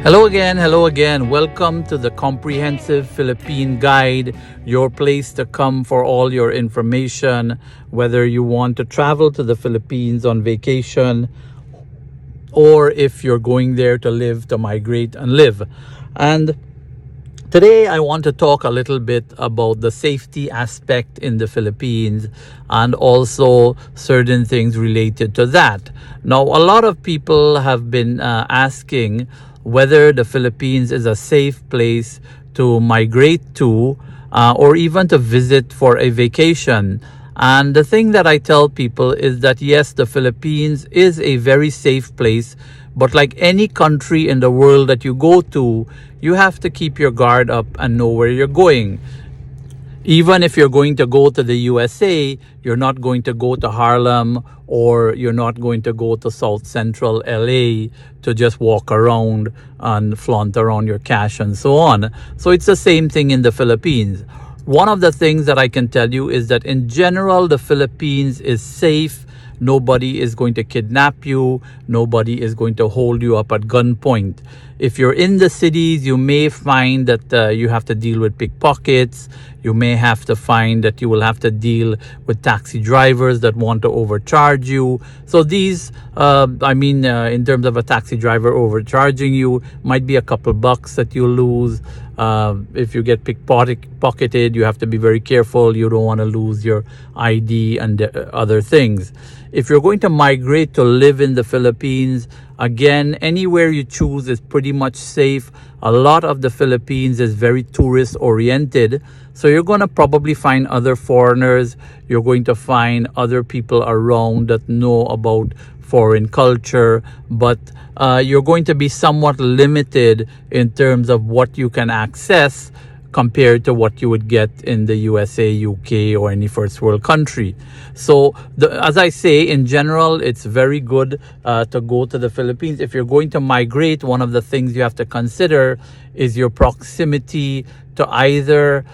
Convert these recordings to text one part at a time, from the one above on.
Hello again. Welcome to the Comprehensive Philippine Guide, your place to come for all your information, whether you want to travel to the Philippines on vacation or if you're going there to live, to migrate and live. And today, I want to talk a little bit about the safety aspect in the Philippines and also certain things related to that. Now, a lot of people have been asking whether the Philippines is a safe place to migrate to or even to visit for a vacation. And the thing that I tell people is that yes, the Philippines is a very safe place, but like any country in the world that you go to, you have to keep your guard up and know where you're going. Even if you're going to go to the USA, you're not going to go to Harlem or you're not going to go to South Central LA to just walk around and flaunt around your cash and so on. So it's the same thing in the Philippines. One of the things that I can tell you is that in general, the Philippines is safe. Nobody is going to kidnap you. Nobody is going to hold you up at gunpoint. If you're in the cities, you may find that you have to deal with pickpockets. You may have to find that you will have to deal with taxi drivers that want to overcharge you. So these, in terms of a taxi driver overcharging you, might be a couple bucks that you lose. If you get pickpocketed, you have to be very careful. You don't want to lose your ID and other things. If you're going to migrate to live in the Philippines, again, anywhere you choose is pretty much safe. A lot of the Philippines is very tourist oriented. So you're going to probably find other foreigners. You're going to find other people around that know about foreign culture, but you're going to be somewhat limited in terms of what you can access compared to what you would get in the USA, UK, or any first world country. So, as I say, in general, it's very good to go to the Philippines. If you're going to migrate, one of the things you have to consider is your proximity to either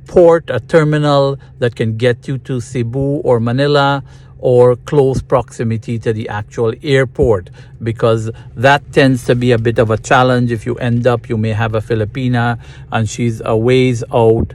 port, a terminal that can get you to Cebu or Manila, or close proximity to the actual airport, because that tends to be a bit of a challenge. If you end up, you may have a Filipina and she's a ways out,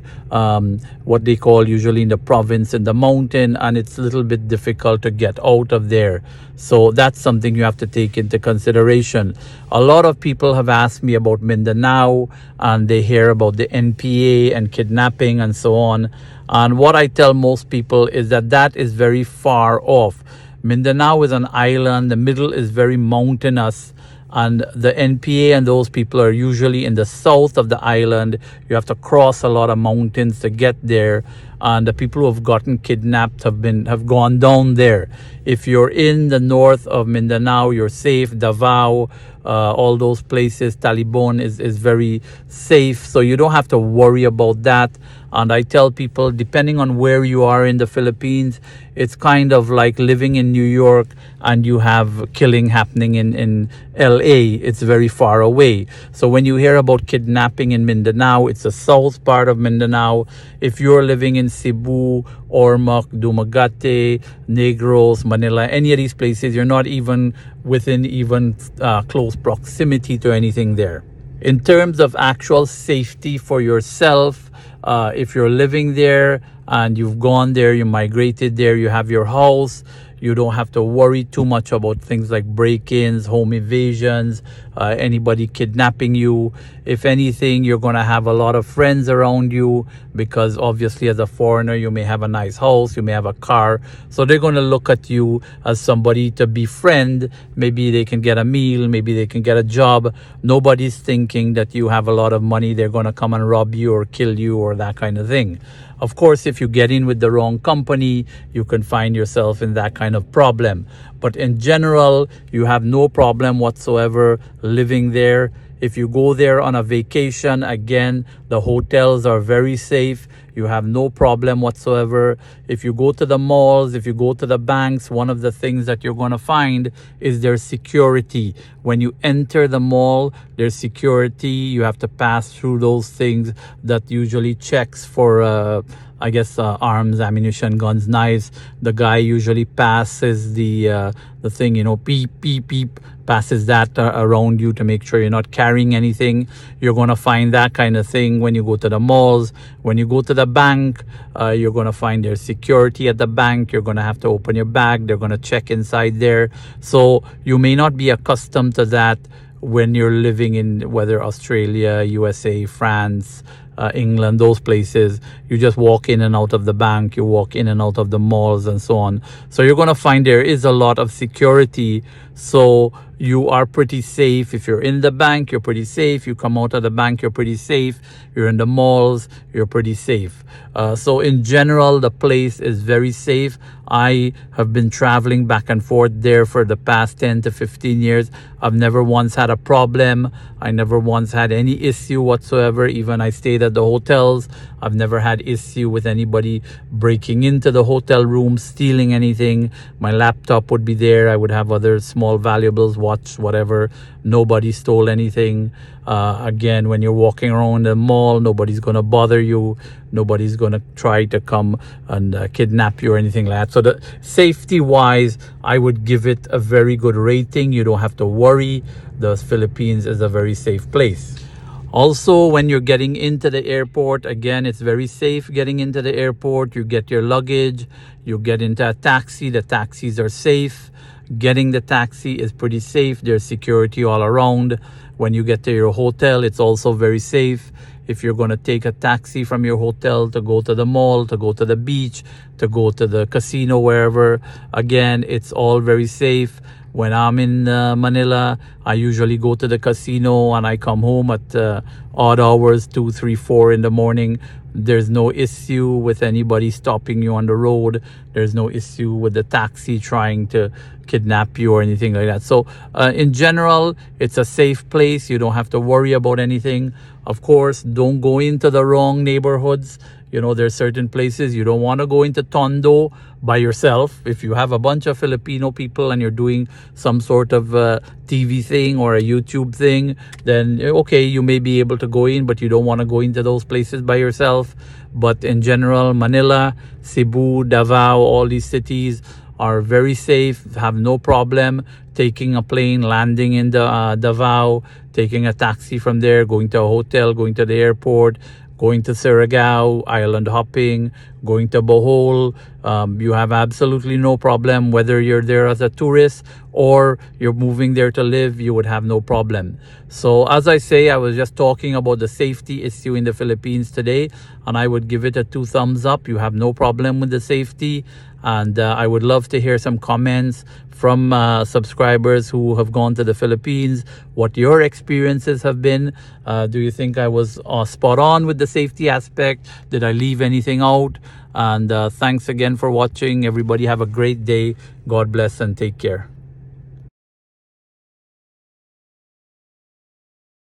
what they call usually in the province, in the mountain, and it's a little bit difficult to get out of there. So that's something you have to take into consideration. A lot of people have asked me about Mindanao and they hear about the NPA and kidnapping and so on. And what I tell most people is that that is very far off. Mindanao is an island. The middle is very mountainous. And the NPA and those people are usually in the south of the island. You have to cross a lot of mountains to get there. And the people who have gotten kidnapped have gone down there. If you're in the north of Mindanao, you're safe. Davao, all those places, Talibon is very safe. So you don't have to worry about that. And I tell people, depending on where you are in the Philippines, it's kind of like living in New York and you have killing happening in LA. It's very far away. So when you hear about kidnapping in Mindanao, it's the south part of Mindanao. If you're living in Cebu, Ormoc, Dumaguete, Negros, Manila, any of these places, you're not even within close proximity to anything there. In terms of actual safety for yourself, if you're living there and you've gone there, you migrated there, you have your house, you don't have to worry too much about things like break-ins, home evasions, anybody kidnapping you. If anything, you're going to have a lot of friends around you because obviously as a foreigner, you may have a nice house, you may have a car. So they're going to look at you as somebody to befriend. Maybe they can get a meal, maybe they can get a job. Nobody's thinking that you have a lot of money. They're going to come and rob you or kill you or that kind of thing. Of course, if you get in with the wrong company, you can find yourself in that kind of problem. But in general, you have no problem whatsoever living there. If you go there on a vacation, again, the hotels are very safe. You have no problem whatsoever. If you go to the malls, if you go to the banks, one of the things that you're going to find is there's security. When you enter the mall, there's security. You have to pass through those things that usually checks for I guess arms, ammunition, guns, knives. The guy usually passes the thing, beep, beep, beep, passes that around you to make sure you're not carrying anything. You're going to find that kind of thing when you go to the malls. When you go to the bank, you're going to find there's security at the bank. You're going to have to open your bag. They're going to check inside there. So you may not be accustomed to that when you're living in whether Australia, USA, France, England, those places. You just walk in and out of the bank, you walk in and out of the malls and so on. So you're going to find there is a lot of security. So you are pretty safe. If you're in the bank, you're pretty safe. You come out of the bank, you're pretty safe. You're in the malls, you're pretty safe. So in general, the place is very safe. I have been traveling back and forth there for the past 10 to 15 years. I've never once had a problem. I never once had any issue whatsoever. Even I stayed at the hotels. I've never had issue with anybody breaking into the hotel room, stealing anything. My laptop would be there. I would have other small valuables, watch, whatever. Nobody stole anything. Again, when you're walking around the mall, nobody's going to bother you. Nobody's going to try to come and kidnap you or anything like that. So the safety wise, I would give it a very good rating. You don't have to worry. The Philippines is a very safe place. Also, when you're getting into the airport, again, it's very safe getting into the airport. You get your luggage, you get into a taxi. The taxis are safe. Getting the taxi is pretty safe. There's security all around. When you get to your hotel, it's also very safe. If you're going to take a taxi from your hotel to go to the mall, to go to the beach, to go to the casino, wherever, again, it's all very safe. When I'm in Manila, I usually go to the casino and I come home at odd hours, 2, 3, 4 in the morning. There's no issue with anybody stopping you on the road. There's no issue with the taxi trying to kidnap you or anything like that. So in general, it's a safe place. You don't have to worry about anything. Of course, don't go into the wrong neighborhoods. There's certain places you don't want to go into Tondo by yourself. If you have a bunch of Filipino people and you're doing some sort of TV thing or a YouTube thing, then okay, you may be able to go in, but you don't want to go into those places by yourself. But in general, Manila, Cebu, Davao, all these cities are very safe, have no problem taking a plane, landing in the Davao, taking a taxi from there, going to a hotel, going to the airport, going to Surigao, island hopping, going to Bohol. You have absolutely no problem. Whether you're there as a tourist or you're moving there to live, you would have no problem. So as I say, I was just talking about the safety issue in the Philippines today, and I would give it a 2 thumbs up. You have no problem with the safety. And I would love to hear some comments from subscribers who have gone to the Philippines, what your experiences have been. Do you think I was spot on with the safety aspect? Did I leave anything out? And thanks again for watching. Everybody have a great day. God bless and take care.